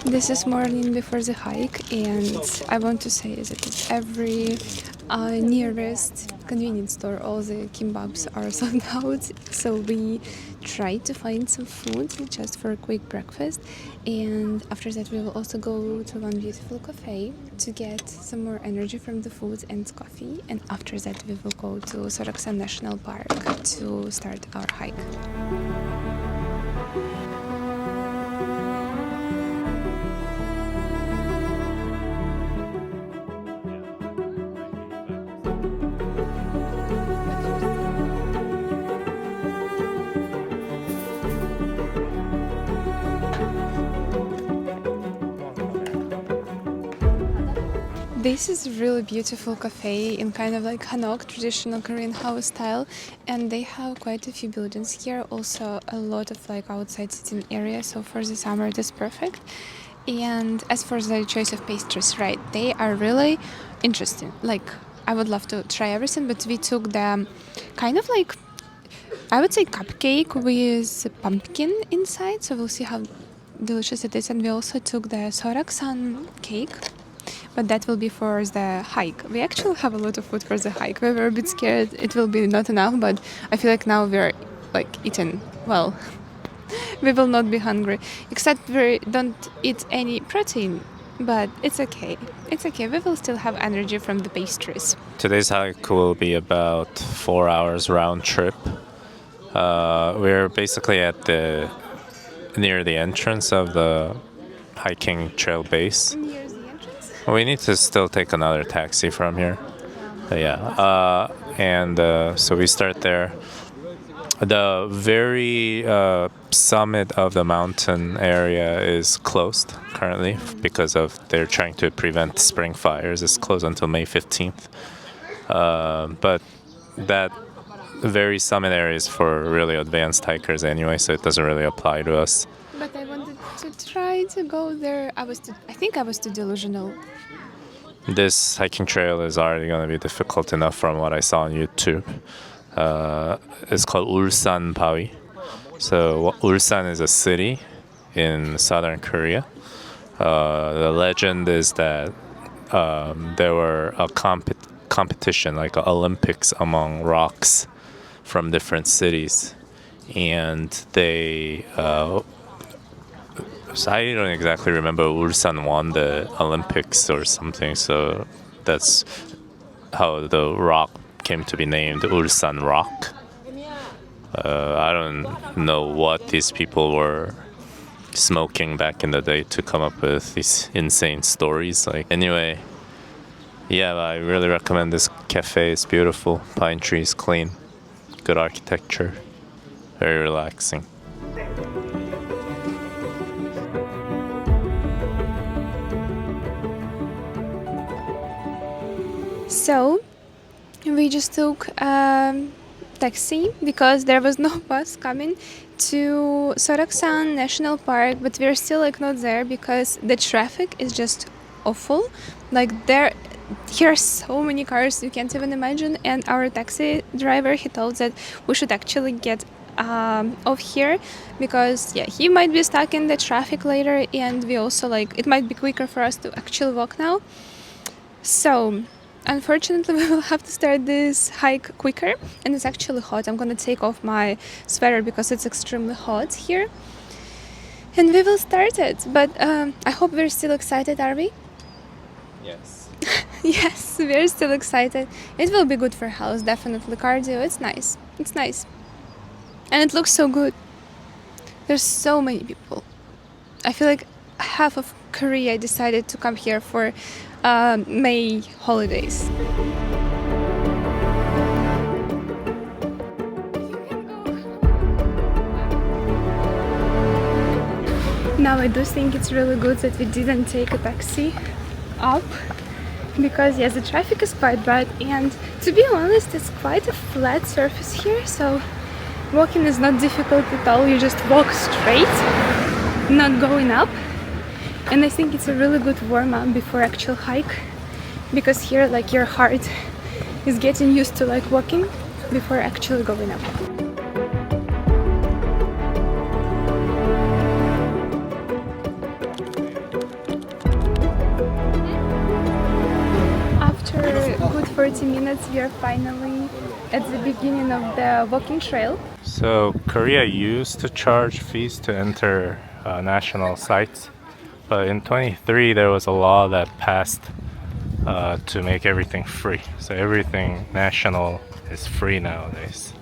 This is morning before the hike, and I want to say that every nearest convenience store, all the kimbabs are sold out. So we try to find some food just for a quick breakfast, and after that we will also go to one beautiful cafe to get some more energy from the food and coffee. And after that we will go to Seoraksan National Park to start our hike. This is a really beautiful cafe in kind of like Hanok, traditional Korean house style, and they have quite a few buildings here, also a lot of like outside sitting area, so for the summer it is perfect. And as for the choice of pastries, right, they are really interesting. Like, I would love to try everything, but we took the kind of like, I would say cupcake with pumpkin inside, so we'll see how delicious it is. And we also took the Seoraksan cake, but that will be for the hike. We actually have a lot of food for the hike. We were a bit scared it will be not enough, but I feel like now we're like eating well. We will not be hungry, except we don't eat any protein, but it's okay. It's okay. We will still have energy from the pastries. Today's hike will be about 4 hours round trip. We're basically at near the entrance of the hiking trail base. Near the entrance? We need to still take another taxi from here. So we start there. The very summit of the mountain area is closed currently because of they're trying to prevent spring fires. It's closed until May 15th. But that very summit area is for really advanced hikers anyway, so it doesn't really apply to us. But I wanted to try to go there. I think I was too delusional. This hiking trail is already going to be difficult enough from what I saw on YouTube. It's called Ulsanbawi. So Ulsan is a city in southern Korea. The legend is that there were a competition, like Olympics among rocks from different cities, and they. So I don't exactly remember. Ulsan won the Olympics or something, so that's how the rock came to be named Ulsan Rock. I don't know what these people were smoking back in the day to come up with these insane stories. Like, anyway, yeah, I really recommend this cafe. It's beautiful, pine trees, clean, good architecture, very relaxing. So we just took taxi because there was no bus coming to Seoraksan National Park, but we're still like not there because the traffic is just awful. Like here are so many cars you can't even imagine, and our taxi driver, he told that we should actually get off here because he might be stuck in the traffic later, and we also like it might be quicker for us to actually walk now. So unfortunately, we will have to start this hike quicker, and it's actually hot. I'm gonna take off my sweater because it's extremely hot here. And we will start it, but I hope we're still excited, are we? Yes. Yes, we're still excited. It will be good for health, definitely. Cardio, it's nice. It's nice. And it looks so good. There's so many people. I feel like half of Korea decided to come here for May holidays. Now I do think it's really good that we didn't take a taxi up because the traffic is quite bad, and to be honest it's quite a flat surface here, so walking is not difficult at all. You just walk straight, not going up. And I think it's a really good warm-up before actual hike, because here like your heart is getting used to like walking before actually going up. 40 minutes, we are finally at the beginning of the walking trail. So Korea used to charge fees to enter national sites, but in 23 there was a law that passed to make everything free. So everything national is free nowadays.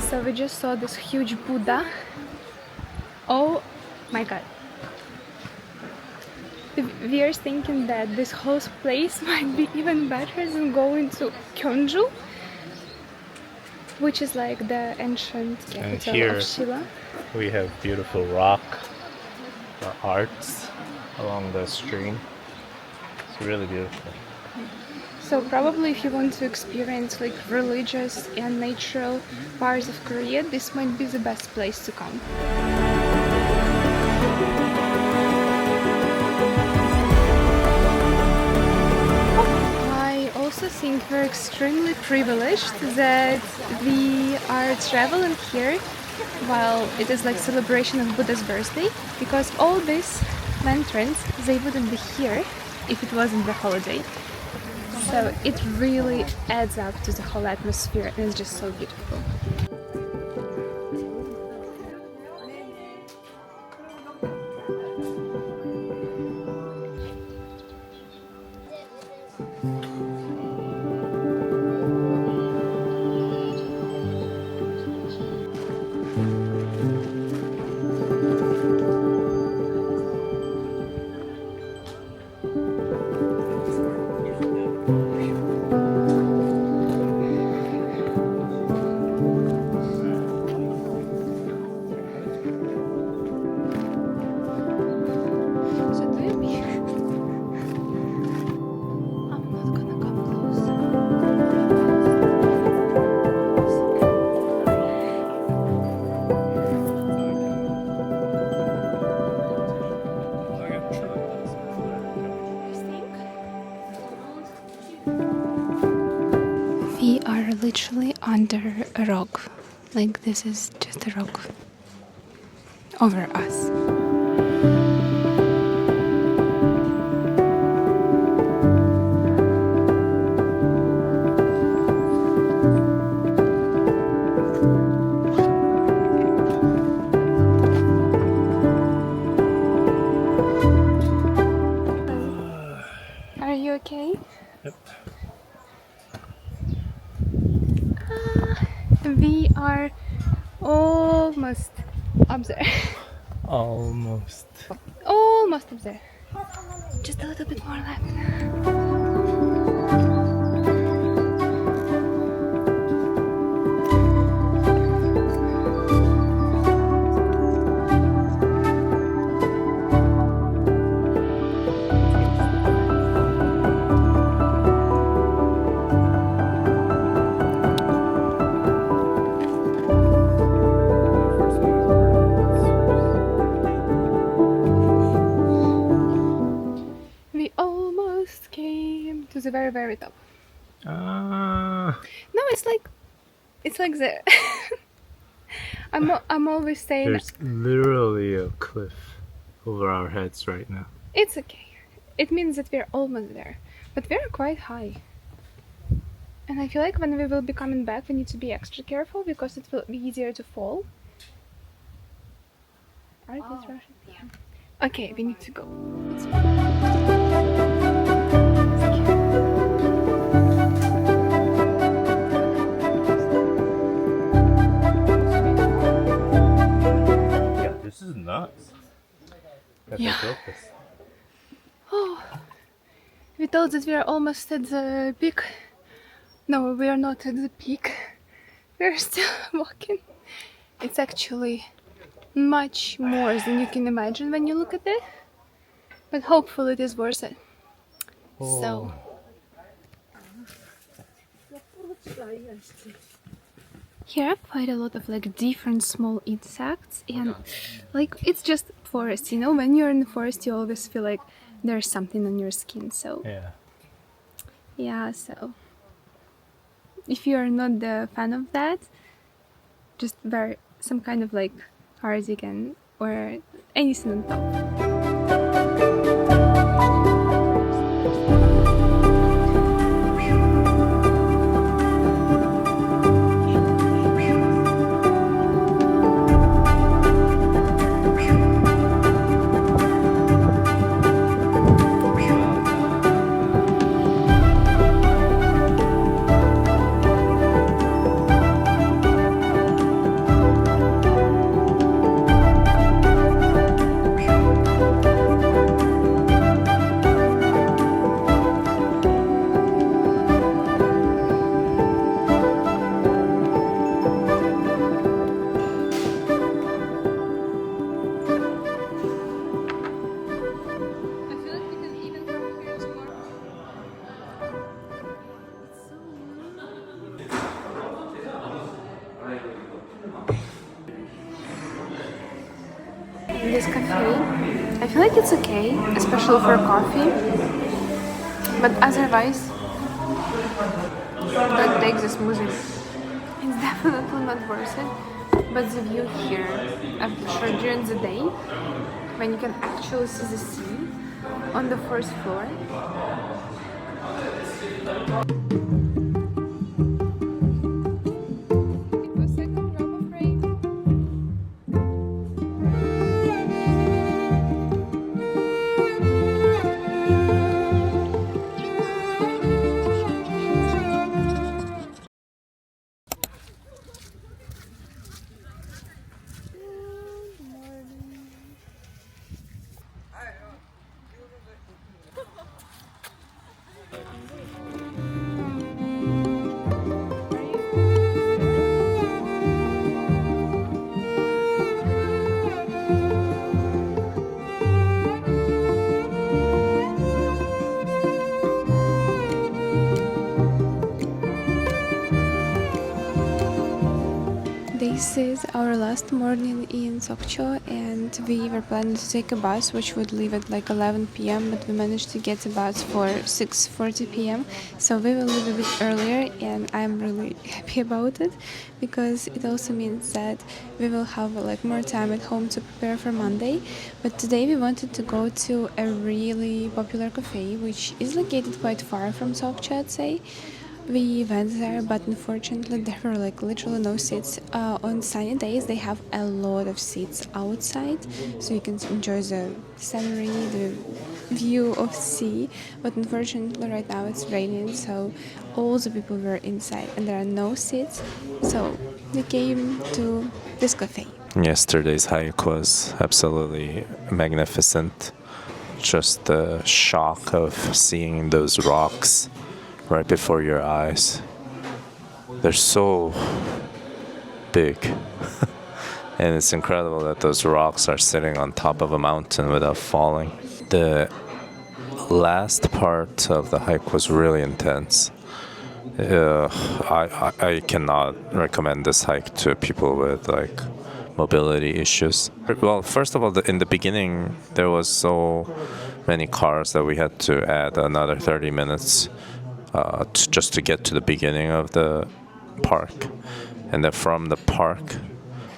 So we just saw this huge Buddha. Oh my god. We are thinking that this whole place might be even better than going to Gyeongju, which is like the ancient capital here of Shilla. We have beautiful rock arts along the stream. It's really beautiful. So probably if you want to experience like religious and natural parts of Korea, this might be the best place to come. I also think we're extremely privileged that we are traveling here while it is like celebration of Buddha's birthday, because all these lanterns, they wouldn't be here if it wasn't the holiday. So it really adds up to the whole atmosphere and it's just so beautiful. We are literally under a rock. Like this is just a rock over us. Are you okay? Yep. We are almost up there. Almost. Almost up there. Just a little bit more left. We almost came to the very, very top. No, it's like there. I'm always saying There's literally a cliff over our heads right now. it's okay. It means that we're almost there, but we're quite high. And I feel like when we will be coming back, we need to be extra careful because it will be easier to fall. Artlist Russian? Yeah. Okay, we need to go. Yeah, this is nuts. That Yeah. they built this. Oh, we thought that we are almost at the peak. No, we are not at the peak. We're still walking. It's actually much more than you can imagine when you look at it. But hopefully it is worth it. So, Here are quite a lot of like different small insects, and like it's just forest, you know. When you're in the forest, you always feel like there's something on your skin. So yeah, so if you're not the fan of that, just wear some kind of like cardigan or anything on top. In this cafe, I feel like it's okay, especially for coffee, but otherwise, don't take the smoothie. It's definitely not worth it, but the view here, I'm sure during the day, when you can actually see the sea on the first floor. It was second drop of rain. This is our last morning in Sokcho, and we were planning to take a bus which would leave at like 11 p.m. but we managed to get a bus for 6:40 p.m. so we will leave a bit earlier, and I'm really happy about it because it also means that we will have like more time at home to prepare for Monday. But today we wanted to go to a really popular cafe which is located quite far from Sokcho, I'd say. We went there, but unfortunately there were like literally no seats. On sunny days they have a lot of seats outside, so you can enjoy the scenery, the view of sea. But unfortunately right now it's raining, so all the people were inside and there are no seats. So we came to this cafe. Yesterday's hike was absolutely magnificent. Just the shock of seeing those rocks right before your eyes. They're so big. And it's incredible that those rocks are sitting on top of a mountain without falling. The last part of the hike was really intense. I cannot recommend this hike to people with like mobility issues. Well, first of all, in the beginning, there was so many cars that we had to add another 30 minutes just to get to the beginning of the park. And then from the park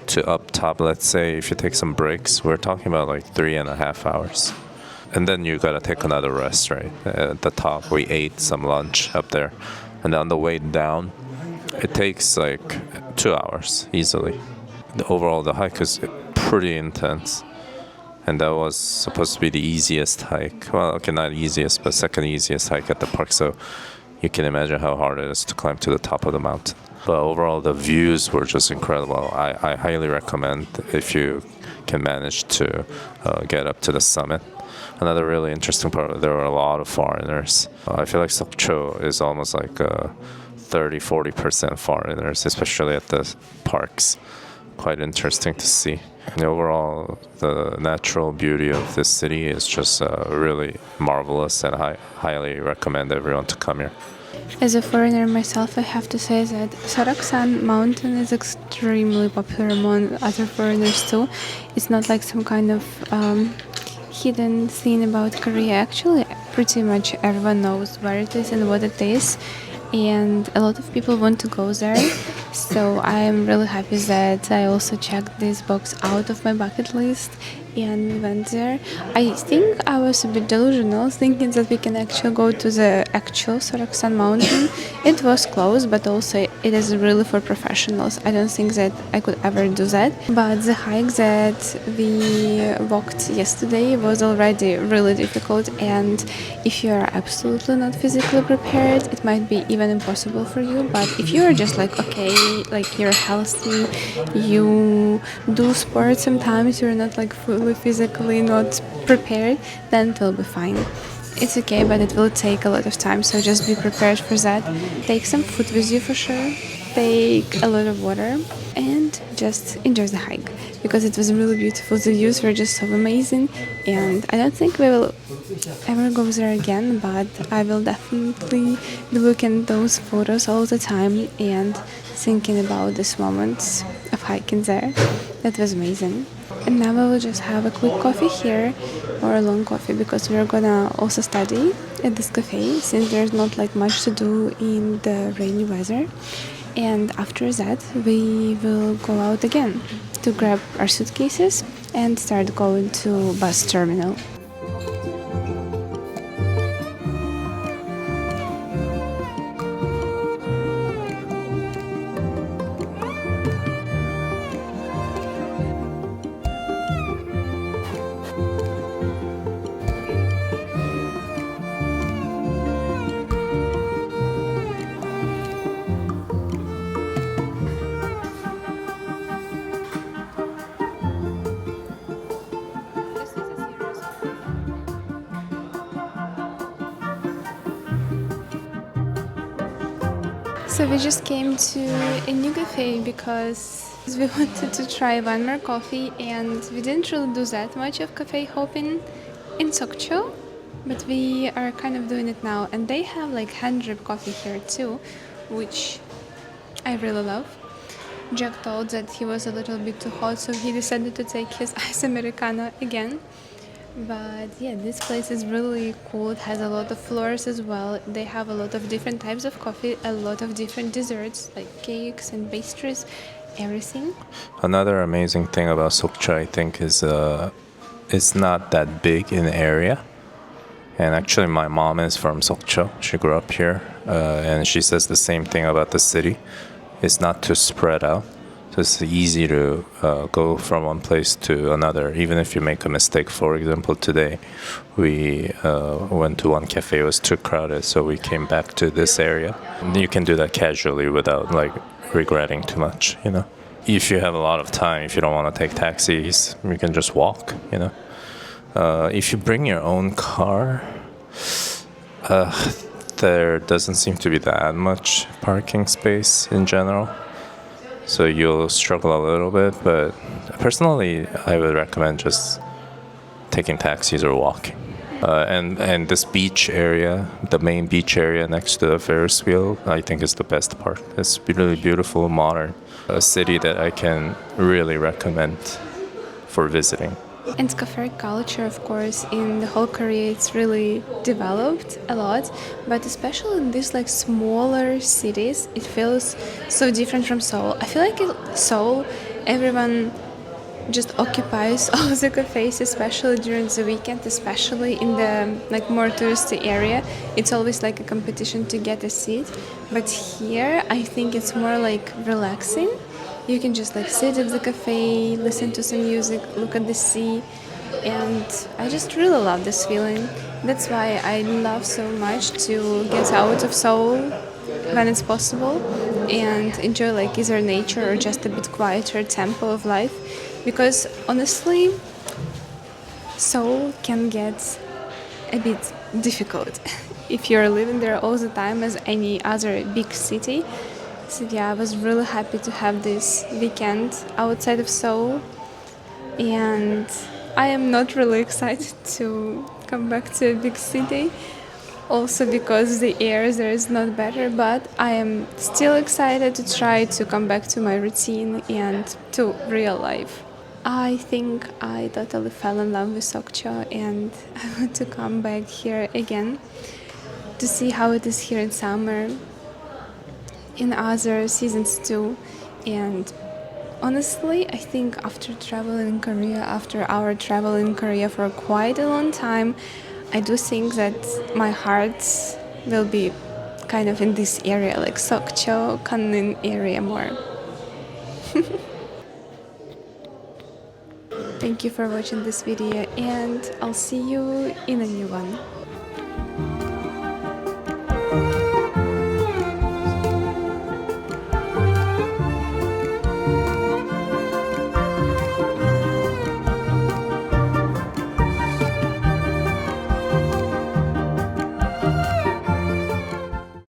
to up top, let's say if you take some breaks, we're talking about like 3.5 hours. And then you gotta take another rest, right? At the top, we ate some lunch up there. And on the way down, it takes like 2 hours easily. Overall, the hike is pretty intense. And that was supposed to be the easiest hike. Well, okay, not easiest, but second easiest hike at the park. So you can imagine how hard it is to climb to the top of the mountain. But overall, the views were just incredible. I highly recommend if you can manage to get up to the summit. Another really interesting part, there were a lot of foreigners. I feel like Sokcho is almost like 30-40% foreigners, especially at the parks. Quite interesting to see. And overall, the natural beauty of this city is just really marvelous, and I highly recommend everyone to come here. As a foreigner myself, I have to say that Seoraksan mountain is extremely popular among other foreigners too. It's not like some kind of hidden thing about Korea. Actually, pretty much everyone knows where it is and what it is, and a lot of people want to go there. So I am really happy that I also checked this box out of my bucket list and went there. I think I was a bit delusional, thinking that we can actually go to the actual Seoraksan mountain. It was close, but also it is really for professionals. I don't think that I could ever do that. But the hike that we walked yesterday was already really difficult, and if you are absolutely not physically prepared, it might be even impossible for you. But if you are just like okay, like you're healthy, you do sports sometimes, you're not like fully physically not prepared, then it will be fine. It's okay, but it will take a lot of time, so just be prepared for that. Take some food with you for sure. Take a lot of water and just enjoy the hike because it was really beautiful. The views were just so amazing, and I don't think we will ever go there again, but I will definitely be looking at those photos all the time and thinking about these moments of hiking there. That was amazing. And now I will just have a quick coffee here, or a long coffee, because we're gonna also study at this cafe since there's not like much to do in the rainy weather. And after that we will go out again to grab our suitcases and start going to bus terminal. So we just came to a new cafe because we wanted to try one more coffee, and we didn't really do that much of cafe hopping in Sokcho, but we are kind of doing it now. And they have like hand drip coffee here too, which I really love. Jack thought that he was a little bit too hot, so he decided to take his ice americano again. But yeah, this place is really cool. It has a lot of floors as well. They have a lot of different types of coffee, a lot of different desserts like cakes and pastries, everything. Another amazing thing about Sokcho, I think, is it's not that big in area. And actually, my mom is from Sokcho. She grew up here, and she says the same thing about the city. It's not too spread out. So it's easy to go from one place to another, even if you make a mistake. For example, today we went to one cafe, it was too crowded, so we came back to this area. You can do that casually without like regretting too much, you know. If you have a lot of time, if you don't want to take taxis, you can just walk, you know. If you bring your own car, there doesn't seem to be that much parking space in general. So you'll struggle a little bit, but personally, I would recommend just taking taxis or walking. And this beach area, the main beach area next to the Ferris wheel, I think is the best part. It's really beautiful, modern, a city that I can really recommend for visiting. And cafe culture, of course, in the whole Korea, it's really developed a lot. But especially in these like smaller cities, it feels so different from Seoul. I feel like in Seoul, everyone just occupies all the cafes, especially during the weekend, especially in the like more touristy area. It's always like a competition to get a seat. But here, I think it's more like relaxing. You can just like sit at the cafe, listen to some music, look at the sea, and I just really love this feeling. That's why I love so much to get out of Seoul when it's possible and enjoy like either nature or just a bit quieter tempo of life, because honestly, Seoul can get a bit difficult if you're living there all the time as any other big city. So yeah, I was really happy to have this weekend outside of Seoul, and I am not really excited to come back to a big city, Also because the air there is not better, but I am still excited to try to come back to my routine and to real life. I think I totally fell in love with Sokcho and I want to come back here again to see how it is here in summer, in other seasons too. And honestly, I think after traveling in Korea, after our travel in Korea for quite a long time, I do think that my heart will be kind of in this area, like Sokcho, Kannin area more. Thank you for watching this video and I'll see you in a new one.